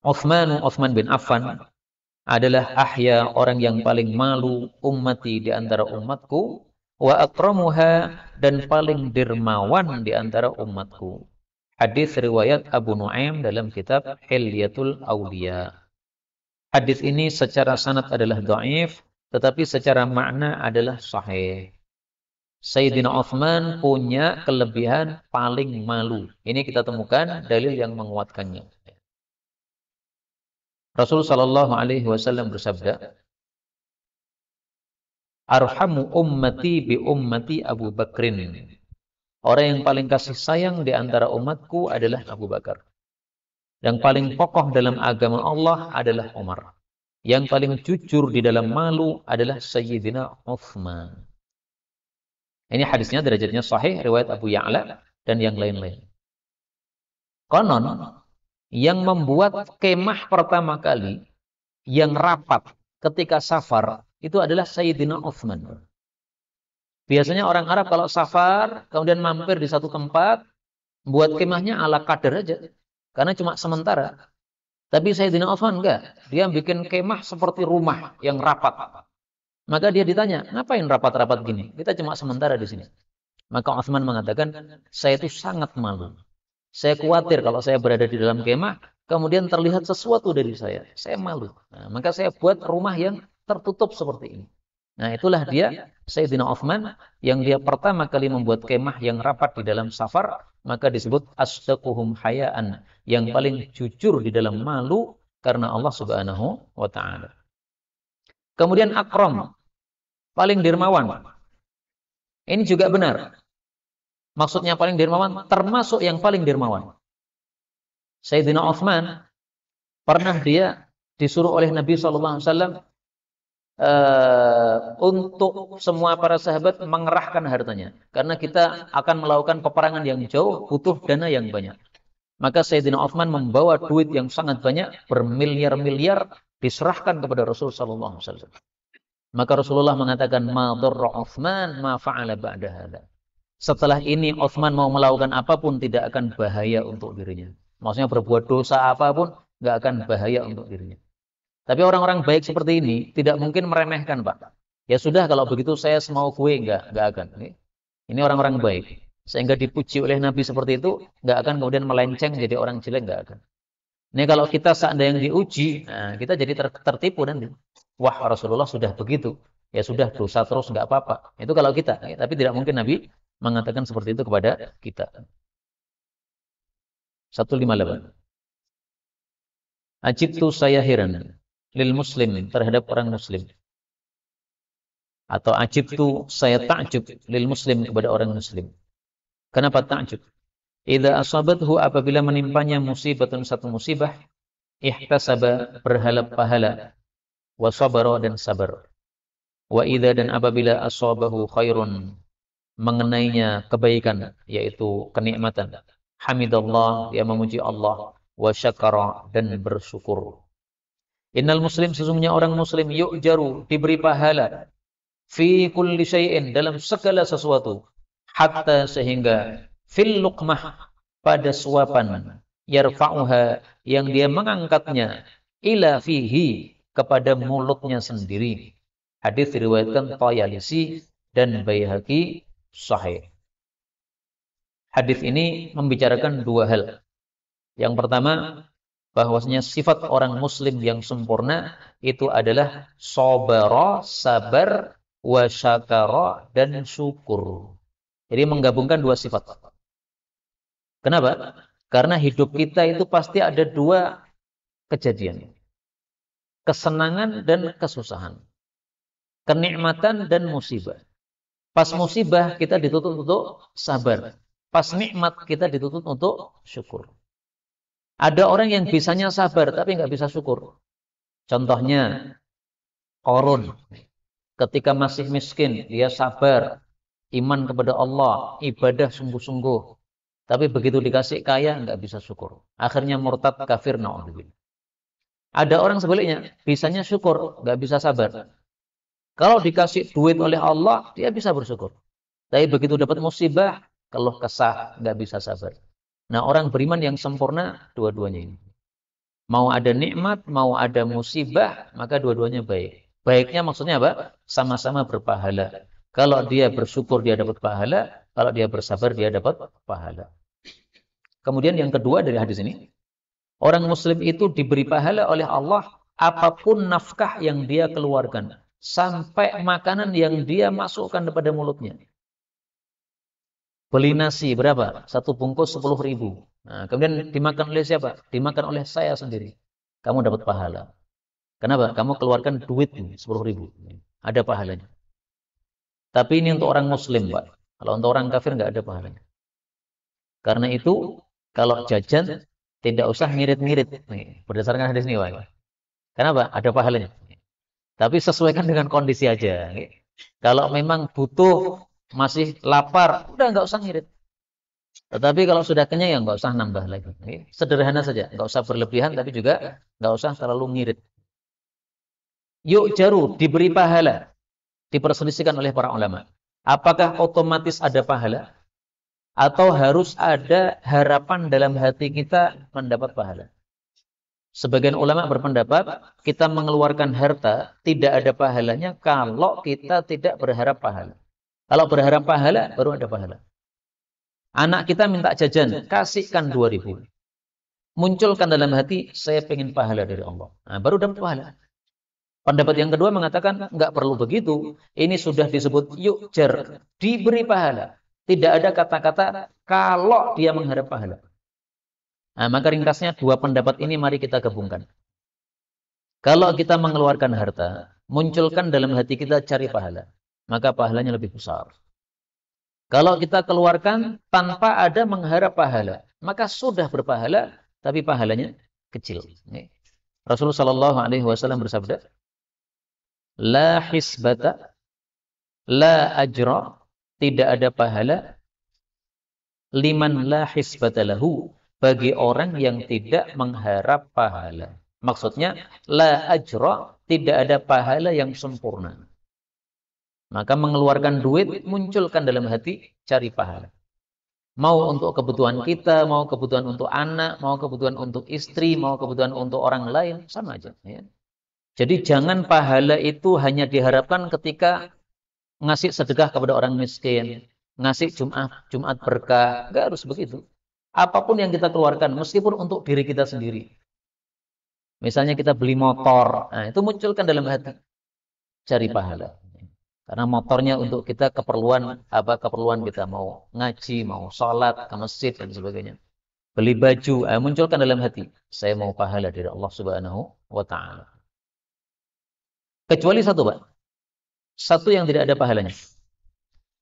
Utsman bin Affan adalah ahya, orang yang paling malu ummati di antara umatku, wa akramuha, dan paling dermawan di antara umatku. Hadis riwayat Abu Nuaim dalam kitab Hilyatul Auliya. Hadis ini secara sanad adalah dhaif, tetapi secara makna adalah sahih. Sayyidina Utsman punya kelebihan paling malu. Ini kita temukan dalil yang menguatkannya. Rasul sallallahu alaihi wasallam bersabda, "Arhamu ummati bi ummati Abu Bakrin." Orang yang paling kasih sayang di antara umatku adalah Abu Bakar. Yang paling kokoh dalam agama Allah adalah Umar. Yang paling jujur di dalam malu adalah Sayyidina Utsman. Ini hadisnya derajatnya sahih, riwayat Abu Ya'la dan yang lain-lain. Konon, yang membuat kemah pertama kali, yang rapat ketika safar, itu adalah Sayyidina Utsman. Biasanya orang Arab kalau safar, kemudian mampir di satu tempat, buat kemahnya ala kadar aja. Karena cuma sementara. Tapi Sayyidina Utsman enggak. Dia bikin kemah seperti rumah yang rapat. Maka dia ditanya, ngapain rapat-rapat gini? Kita cuma sementara di sini. Maka Utsman mengatakan, saya itu sangat malu. Saya khawatir kalau saya berada di dalam kemah, kemudian terlihat sesuatu dari saya. Saya malu. Nah, maka saya buat rumah yang tertutup seperti ini. Nah, itulah dia, Sayyidina Utsman, yang dia pertama kali membuat kemah yang rapat di dalam safar, maka disebut asdaquhum hayaan, yang paling jujur di dalam malu karena Allah Subhanahu wa taala. Kemudian akram, paling dermawan. Ini juga benar. Maksudnya paling dermawan, termasuk yang paling dermawan. Sayyidina Utsman pernah dia disuruh oleh Nabi SAW untuk semua para sahabat mengerahkan hartanya. Karena kita akan melakukan peperangan yang jauh, butuh dana yang banyak. Maka Sayyidina Utsman membawa duit yang sangat banyak, bermiliar-miliar, diserahkan kepada Rasulullah SAW. Maka Rasulullah mengatakan, "Ma dharra Utsman ma fa'ala ba'da hadza." Setelah ini Utsman mau melakukan apapun tidak akan bahaya untuk dirinya. Maksudnya berbuat dosa apapun nggak akan bahaya untuk dirinya. Tapi orang-orang baik seperti ini tidak mungkin meremehkan, Pak. Ya sudah kalau begitu saya semau gue nggak akan. Ini orang-orang baik. Sehingga dipuji oleh Nabi seperti itu, nggak akan kemudian melenceng jadi orang jelek, nggak akan. Ini kalau kita seandainya yang diuji, nah, kita jadi tertipu nanti. Wah, Rasulullah sudah begitu. Ya sudah, dosa terus nggak apa-apa. Itu kalau kita. Ya, tapi tidak mungkin Nabi mengatakan seperti itu kepada kita. 158. Ajibtu, saya heran, lil muslim, terhadap orang muslim. Atau ajibtu, saya ta'jub, lil muslim, kepada orang muslim. Kenapa ta'jub? Idza asabathu, apabila menimpanya musibatun, satu musibah, ihtasaba, berhalap pahala, wa sabara, dan sabar. Wa idza, dan apabila asabahu khairun, mengenainya kebaikan, yaitu kenikmatan, hamidallah, dia memuji Allah, wa syakara, dan bersyukur. Innal muslim, sesungguhnya orang muslim, yu'jaru, diberi pahala, fi kulli syai'in, dalam segala sesuatu, hatta, sehingga, fil luqmah, pada suapan, yarfa'uha, yang dia mengangkatnya, ila fihi, kepada mulutnya sendiri. Hadis diriwayatkan Thayalisi dan Baihaqi sahih. Hadis ini membicarakan dua hal. Yang pertama, bahwasanya sifat orang muslim yang sempurna itu adalah sabara, sabar, wa syakara, dan syukur. Jadi menggabungkan dua sifat. Kenapa? Karena hidup kita itu pasti ada dua kejadian. Kesenangan dan kesusahan. Kenikmatan dan musibah. Pas musibah kita dituntut untuk sabar. Pas nikmat kita dituntut untuk syukur. Ada orang yang bisanya sabar tapi nggak bisa syukur. Contohnya Qarun. Ketika masih miskin, dia sabar, iman kepada Allah, ibadah sungguh-sungguh. Tapi begitu dikasih kaya, nggak bisa syukur. Akhirnya murtad, kafir, na'udzubillah. Ada orang sebaliknya, bisanya syukur, nggak bisa sabar. Kalau dikasih duit oleh Allah, dia bisa bersyukur. Tapi begitu dapat musibah, keluh kesah, nggak bisa sabar. Nah, orang beriman yang sempurna, dua-duanya ini. Mau ada nikmat, mau ada musibah, maka dua-duanya baik. Baiknya maksudnya apa? Sama-sama berpahala. Kalau dia bersyukur, dia dapat pahala. Kalau dia bersabar, dia dapat pahala. Kemudian yang kedua dari hadis ini, orang muslim itu diberi pahala oleh Allah apapun nafkah yang dia keluarkan. Sampai makanan yang dia masukkan kepada mulutnya. Beli nasi berapa? Satu bungkus 10.000. Nah, kemudian dimakan oleh siapa? Dimakan oleh saya sendiri. Kamu dapat pahala. Kenapa? Kamu keluarkan duit 10.000. Ada pahalanya. Tapi ini untuk orang muslim, Pak. Kalau untuk orang kafir nggak ada pahalanya. Karena itu, kalau jajan, tidak usah ngirit-ngirit. Berdasarkan hadis ini, Pak. Kenapa? Ada pahalanya. Tapi sesuaikan dengan kondisi aja. Kalau memang butuh, masih lapar, udah nggak usah ngirit. Tetapi kalau sudah kenyang, ya nggak usah nambah lagi. Sederhana saja, nggak usah berlebihan, tapi juga nggak usah terlalu ngirit. Yuk jaru, diberi pahala. Diperselisihkan oleh para ulama. Apakah otomatis ada pahala? Atau harus ada harapan dalam hati kita mendapat pahala? Sebagian ulama berpendapat, kita mengeluarkan harta tidak ada pahalanya kalau kita tidak berharap pahala. Kalau berharap pahala, baru ada pahala. Anak kita minta jajan, kasihkan 2.000. Munculkan dalam hati, saya pengen pahala dari Allah. Nah, baru dapat pahala. Pendapat yang kedua mengatakan, nggak perlu begitu. Ini sudah disebut yu'jar, diberi pahala. Tidak ada kata-kata kalau dia mengharap pahala. Nah, maka ringkasnya dua pendapat ini mari kita gabungkan. Kalau kita mengeluarkan harta, munculkan dalam hati kita cari pahala. Maka pahalanya lebih besar. Kalau kita keluarkan tanpa ada mengharap pahala, maka sudah berpahala, tapi pahalanya kecil. Rasulullah SAW bersabda, La hisbata, la ajra, tidak ada pahala, liman la hisbata lahu, bagi orang yang tidak mengharap pahala. Maksudnya, la ajra, tidak ada pahala yang sempurna. Maka mengeluarkan duit, munculkan dalam hati, cari pahala. Mau untuk kebutuhan kita, mau kebutuhan untuk anak, mau kebutuhan untuk istri, mau kebutuhan untuk orang lain, sama aja. Ya. Jadi jangan pahala itu hanya diharapkan ketika ngasih sedekah kepada orang miskin, ngasih Jumat berkah, nggak harus begitu. Apapun yang kita keluarkan, meskipun untuk diri kita sendiri. Misalnya kita beli motor, nah itu munculkan dalam hati, cari pahala. Karena motornya untuk kita keperluan kita, mau ngaji, mau sholat, ke masjid dan sebagainya. Beli baju, munculkan dalam hati, saya mau pahala dari Allah Subhanahu wa taala. Kecuali satu, Pak. Satu yang tidak ada pahalanya.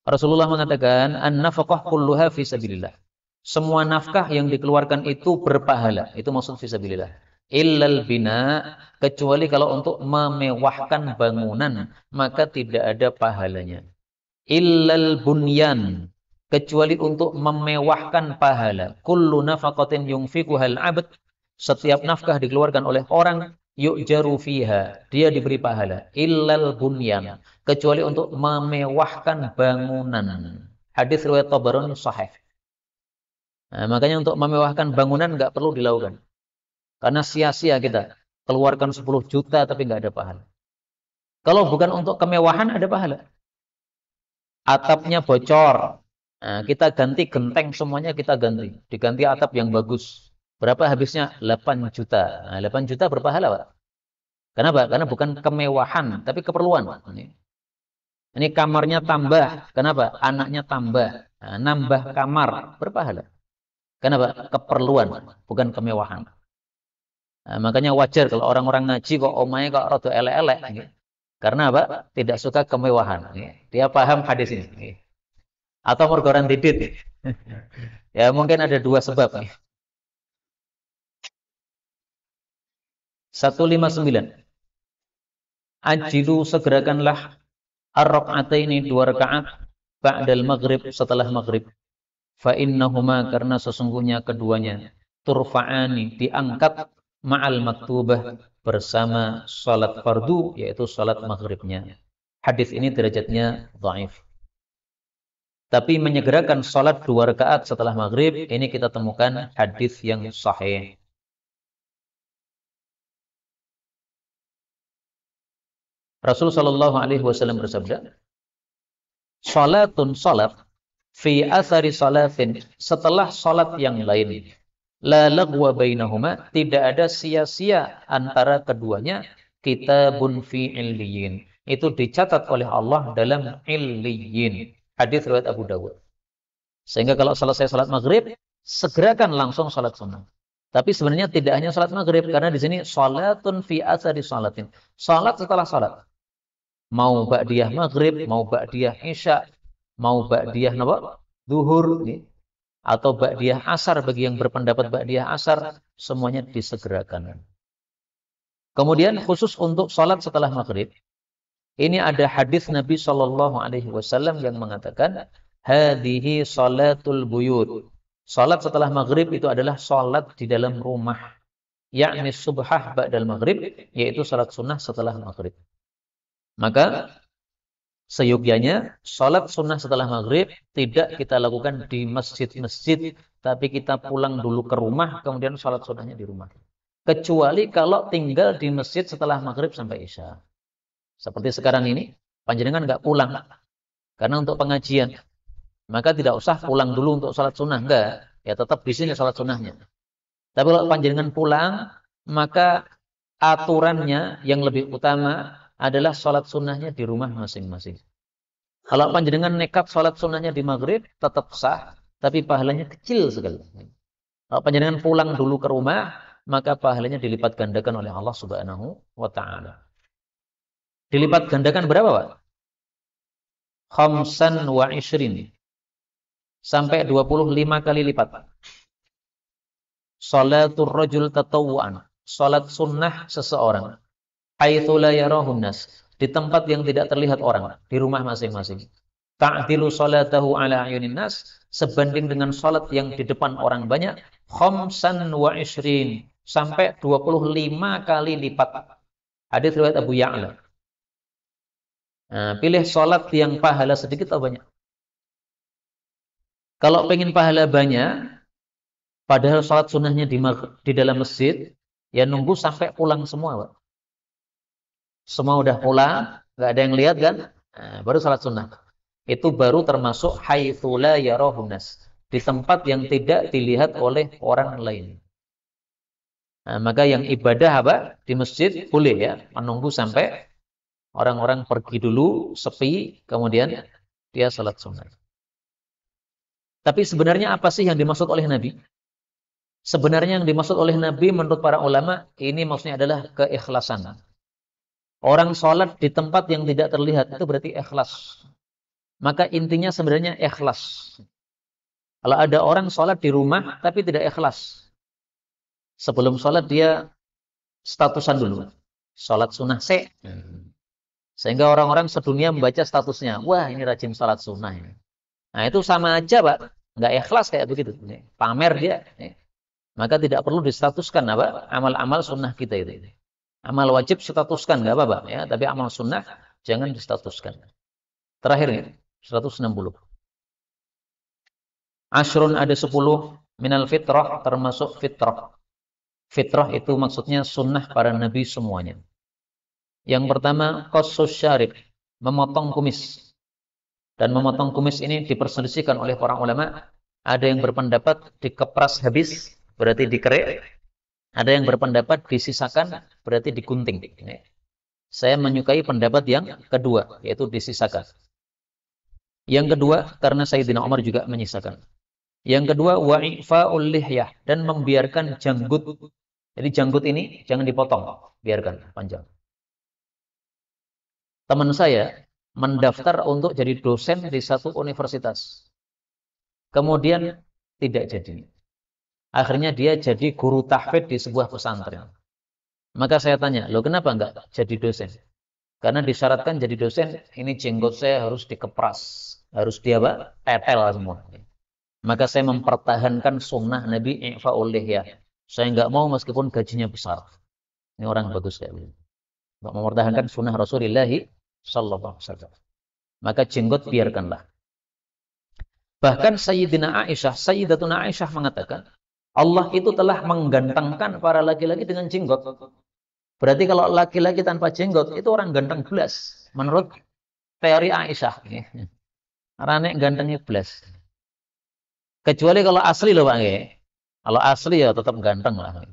Rasulullah mengatakan, an-nafaqah kulluha fi sabilillah. Semua nafkah yang dikeluarkan itu berpahala. Itu maksud fi sabilillah. Illal bina, kecuali kalau untuk memewahkan bangunan, maka tidak ada pahalanya. Illal bunyan, kecuali untuk memewahkan pahala. Kullu nafaqatin yunfiquhal abd, setiap nafkah dikeluarkan oleh orang, yu'jaru fiha, dia diberi pahala. Illal bunyan, kecuali untuk memewahkan bangunan. Hadis riwayat Tabarani sahih. Nah, makanya untuk memewahkan bangunan nggak perlu dilakukan. Karena sia-sia kita keluarkan 10 juta tapi nggak ada pahala. Kalau bukan untuk kemewahan ada pahala. Atapnya bocor. Nah, kita ganti genteng semuanya kita ganti. Diganti atap yang bagus. Berapa habisnya? 8 juta. Nah, 8 juta berpahala, Pak. Kenapa? Karena bukan kemewahan, tapi keperluan. Ini kamarnya tambah. Kenapa? Anaknya tambah. Nah, nambah kamar. Berpahala. Kenapa? Keperluan, bukan kemewahan. Nah, makanya wajar kalau orang-orang ngaji kok omahnya kok rada elek-elek. Karena apa? Tidak suka kemewahan. Dia paham hadis ini. Atau mergo ora didit. Ya mungkin ada dua sebab nih. 159. Ajilu segerakanlah ar-rak'ataini 2 rakaat ba'dal maghrib setelah maghrib. Fa innahuma karena sesungguhnya keduanya turfa'ani diangkat ma'al maktubah bersama salat fardu yaitu salat maghribnya. Hadis ini derajatnya dhaif. Tapi menyegerakan salat 2 rakaat setelah maghrib ini kita temukan hadis yang sahih. Rasul sallallahu alaihi wasallam bersabda, "Salatun salat fi athari salatin setelah salat yang lain. La lagwa bainahuma, tidak ada sia-sia antara keduanya. Kitabun fi illiyin." Itu dicatat oleh Allah dalam illiyin. Hadis riwayat Abu Dawud. Sehingga kalau selesai salat maghrib, segerakan langsung salat sunnah. Tapi sebenarnya tidak hanya salat maghrib, karena di sini salatun fi athari salatin. Salat setelah salat. Mau ba'diyah maghrib, mau ba'diyah isya, mau ba'diyah zuhur, atau ba'diyah asar bagi yang berpendapat ba'diyah asar, semuanya disegerakan. Kemudian khusus untuk salat setelah maghrib, ini ada hadis Nabi Shallallahu Alaihi Wasallam yang mengatakan, hadhihi salatul buyut. Salat setelah maghrib itu adalah salat di dalam rumah, yakni subhah ba'dal maghrib, yaitu salat sunnah setelah maghrib. Maka seyogyanya salat sunnah setelah maghrib tidak kita lakukan di masjid-masjid, tapi kita pulang dulu ke rumah, kemudian salat sunnahnya di rumah. Kecuali kalau tinggal di masjid setelah maghrib sampai isya. Seperti sekarang ini, panjenengan nggak pulang karena untuk pengajian, maka tidak usah pulang dulu untuk salat sunnah, enggak. Ya tetap di sini salat sunnahnya. Tapi kalau panjenengan pulang, maka aturannya yang lebih utama adalah sholat sunnahnya di rumah masing-masing. Kalau panjenengan nekat sholat sunnahnya di maghrib, tetap sah, tapi pahalanya kecil sekali. Kalau panjenengan pulang dulu ke rumah, maka pahalanya dilipat gandakan oleh Allah Subhanahu wa Ta'ala. Dilipat gandakan berapa, Pak? Khamsan wa ishrin. Sampai 25 kali lipat. Salatul rajul tatawwu'an. Salat sunnah seseorang. Haitsu la yarahun nas, di tempat yang tidak terlihat orang, di rumah masing-masing. Ta'dilu salatahu ala ayunin nas, sebanding dengan salat yang di depan orang banyak, khamsan wa ishrin, sampai 25 kali lipat. Hadis riwayat Abu Ya'la. Nah, pilih salat yang pahala sedikit atau banyak. Kalau pengen pahala banyak, padahal salat sunnahnya di dalam masjid, ya nunggu sampai pulang semua, Pak. Semua udah pulang, nggak ada yang lihat kan? Nah, baru salat sunnah. Itu baru termasuk haitsu la yarahun nas, di tempat yang tidak dilihat oleh orang lain. Nah, maka yang ibadah apa? Di masjid boleh ya, menunggu sampai orang-orang pergi dulu, sepi, kemudian dia salat sunnah. Tapi sebenarnya apa sih yang dimaksud oleh Nabi? Sebenarnya yang dimaksud oleh Nabi menurut para ulama, ini maksudnya adalah keikhlasan. Orang sholat di tempat yang tidak terlihat itu berarti ikhlas. Maka intinya sebenarnya ikhlas. Kalau ada orang sholat di rumah tapi tidak ikhlas, sebelum sholat dia statusan dulu. Sholat sunnah sehingga orang-orang sedunia membaca statusnya. Wah, ini rajin sholat sunnah ini. Nah itu sama aja, Pak. Nggak ikhlas kayak begitu. Pamer dia. Maka tidak perlu distatuskan apa amal-amal sunnah kita itu. Amal wajib statuskan, nggak apa-apa ya, tapi amal sunnah jangan distatuskan. Terakhir nih, 160. Ashrun ada 10 minal fitrah, termasuk fitrah. Fitrah itu maksudnya sunnah para nabi semuanya. Yang pertama, qassus syarib, memotong kumis. Dan memotong kumis ini diperselisihkan oleh para ulama. Ada yang berpendapat dikepras habis, berarti dikerek. Ada yang berpendapat disisakan, berarti digunting. Saya menyukai pendapat yang kedua, yaitu disisakan. Yang kedua, karena Sayyidina Umar juga menyisakan. Yang kedua, wa'ifa'ul lihyah, dan membiarkan janggut. Jadi janggut ini jangan dipotong, biarkan panjang. Teman saya mendaftar untuk jadi dosen di satu universitas. Kemudian tidak jadi. Akhirnya dia jadi guru tahfidz di sebuah pesantren. Maka saya tanya, loh kenapa enggak jadi dosen? Karena disyaratkan jadi dosen, ini jenggot saya harus dikepras. Harus dia apa? Tetel semua. Maka saya mempertahankan sunnah Nabi i'fa'ul lihyah. Saya enggak mau meskipun gajinya besar. Ini orang bagus kayak begini. Untuk mempertahankan sunnah Rasulullah sallallahu alaihi wasallam. Maka jenggot biarkanlah. Bahkan Sayyidatuna Aisyah mengatakan, Allah itu telah menggantengkan para laki-laki dengan jenggot. Berarti kalau laki-laki tanpa jenggot itu orang ganteng belas. Menurut teori Aisyah. Ranek gantengnya belas. Kecuali kalau asli loh Pak. Kalau asli ya tetap ganteng lah.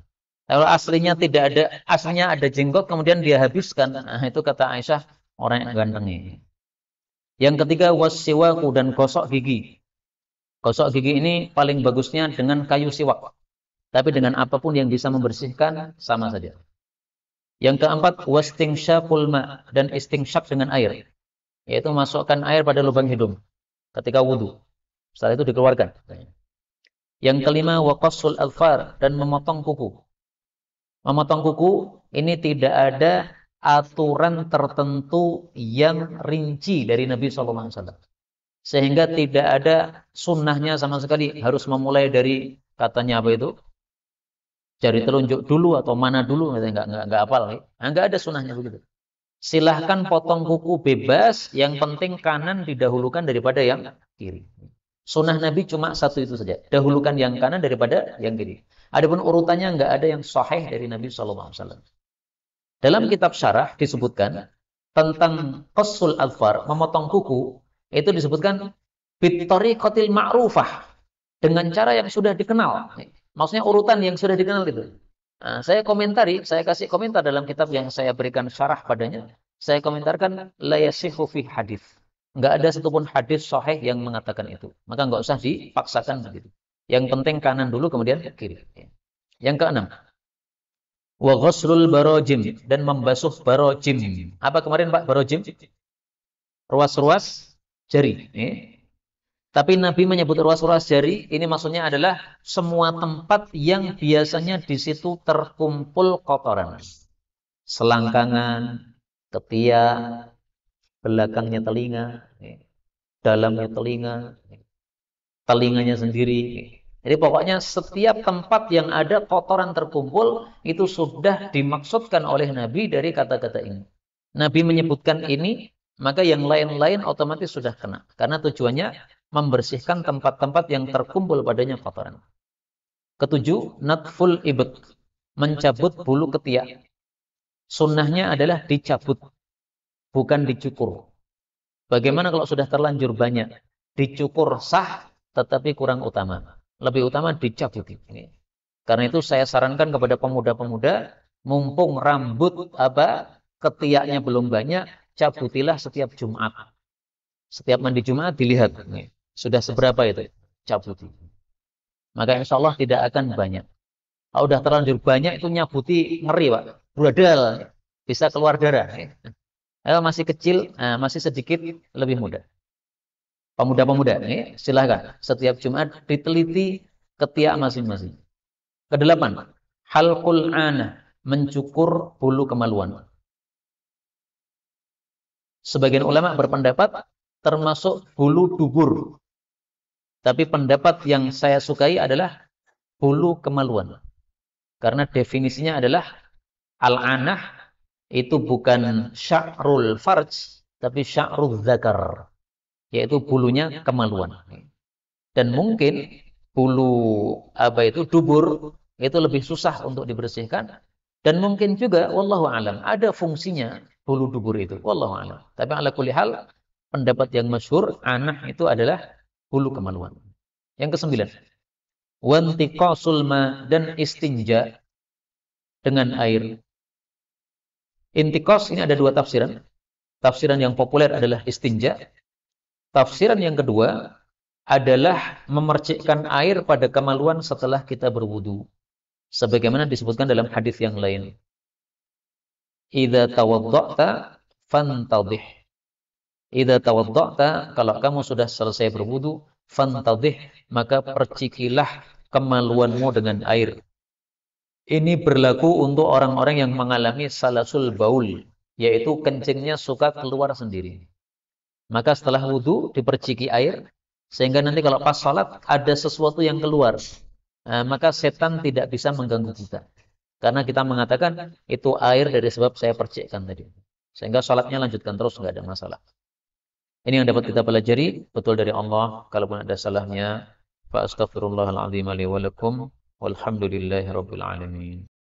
Kalau aslinya tidak ada, aslinya ada jenggot kemudian dia habiskan. Nah, itu kata Aisyah orang yang ganteng ini. Yang ketiga wassiwaku, dan gosok gigi. Gosok gigi ini paling bagusnya dengan kayu siwak. Tapi dengan apapun yang bisa membersihkan sama saja. Yang keempat wastinsyaqul ma, dan istinsyak dengan air. Yaitu masukkan air pada lubang hidung ketika wudu. Setelah itu dikeluarkan. Yang kelima waqassul alfar, dan memotong kuku. Memotong kuku ini tidak ada aturan tertentu yang rinci dari Nabi SAW. Sehingga tidak ada sunnahnya sama sekali. Harus memulai dari katanya apa itu? Jari telunjuk dulu atau mana dulu. Nggak hafal. Nggak ada sunnahnya begitu. Silahkan potong kuku bebas. Yang penting kanan didahulukan daripada yang kiri. Sunnah Nabi cuma satu itu saja. Dahulukan yang kanan daripada yang kiri. Adapun urutannya nggak ada yang sahih dari Nabi SAW. Dalam kitab syarah disebutkan tentang qassul adfar, memotong kuku, itu disebutkan bittariqatil ma'rufah, dengan cara yang sudah dikenal. Maksudnya urutan yang sudah dikenal itu. Nah, saya kasih komentar dalam kitab yang saya berikan syarah padanya. Saya komentarkan la yasihhu fi hadis. Enggak ada satupun hadis sahih yang mengatakan itu. Maka enggak usah dipaksakan begitu. Yang penting kanan dulu kemudian kiri. Yang keenam, wa ghuslul barojim, dan membasuh barojim. Apa kemarin Pak barojim? Ruas-ruas jari. Tapi Nabi menyebut ruas-ruas jari, ini maksudnya adalah semua tempat yang biasanya di situ terkumpul kotoran. Selangkangan, ketiak, belakangnya telinga, dalamnya telinga, telinganya sendiri. Jadi pokoknya setiap tempat yang ada kotoran terkumpul, itu sudah dimaksudkan oleh Nabi dari kata-kata ini. Nabi menyebutkan ini, maka yang lain-lain otomatis sudah kena. Karena tujuannya membersihkan tempat-tempat yang terkumpul padanya kotoran. Ketujuh, natful ibd, mencabut bulu ketiak. Sunnahnya adalah dicabut, bukan dicukur. Bagaimana kalau sudah terlanjur banyak? Dicukur sah, tetapi kurang utama. Lebih utama dicabuti. Karena itu saya sarankan kepada pemuda-pemuda, mumpung rambut ketiaknya belum banyak, cabutilah setiap Jumat. Setiap mandi Jumat dilihat. Sudah seberapa itu? Cabuti. Maka insya Allah tidak akan banyak. Kalau sudah terlanjur banyak itu nyabuti ngeri Pak. Bradal. Bisa keluar darah. Kalau masih kecil, masih sedikit, lebih mudah. Pemuda-pemuda, silahkan. Setiap Jumat diteliti ketiak masing-masing. Kedelapan, halqul anah, mencukur bulu kemaluan. Sebagian ulama berpendapat termasuk bulu dubur. Tapi pendapat yang saya sukai adalah bulu kemaluan. Karena definisinya adalah al-anah itu bukan sya'rul farj, tapi sya'rul dzakar. Yaitu bulunya kemaluan. Dan mungkin bulu dubur itu lebih susah untuk dibersihkan. Dan mungkin juga wallahu alam ada fungsinya bulu dubur itu. Wallahu a'lam. Tapi ala kulli hal, pendapat yang masyhur, anah itu adalah bulu kemaluan. Yang kesembilan, wantiqasul ma, dan istinja dengan air. Intiqas ini ada dua tafsiran. Tafsiran yang populer adalah istinja. Tafsiran yang kedua adalah memercikkan air pada kemaluan setelah kita berwudu. Sebagaimana disebutkan dalam hadis yang lain. Idza tawadda'ta fantadhih. Idza tawadda'ta, kalau kamu sudah selesai berwudu, fantadhih, maka percikilah kemaluanmu dengan air. Ini berlaku untuk orang-orang yang mengalami salasul baul, yaitu kencingnya suka keluar sendiri. Maka setelah wudu diperciki air, sehingga nanti kalau pas salat ada sesuatu yang keluar, maka setan tidak bisa mengganggu kita. Karena kita mengatakan itu air dari sebab saya percikkan tadi. Sehingga salatnya lanjutkan terus, nggak ada masalah. Ini yang dapat kita pelajari, betul dari Allah. Kalaupun ada salahnya, fa astaghfirullahaladzim li wa lakum, walhamdulillahi rabbil alamin.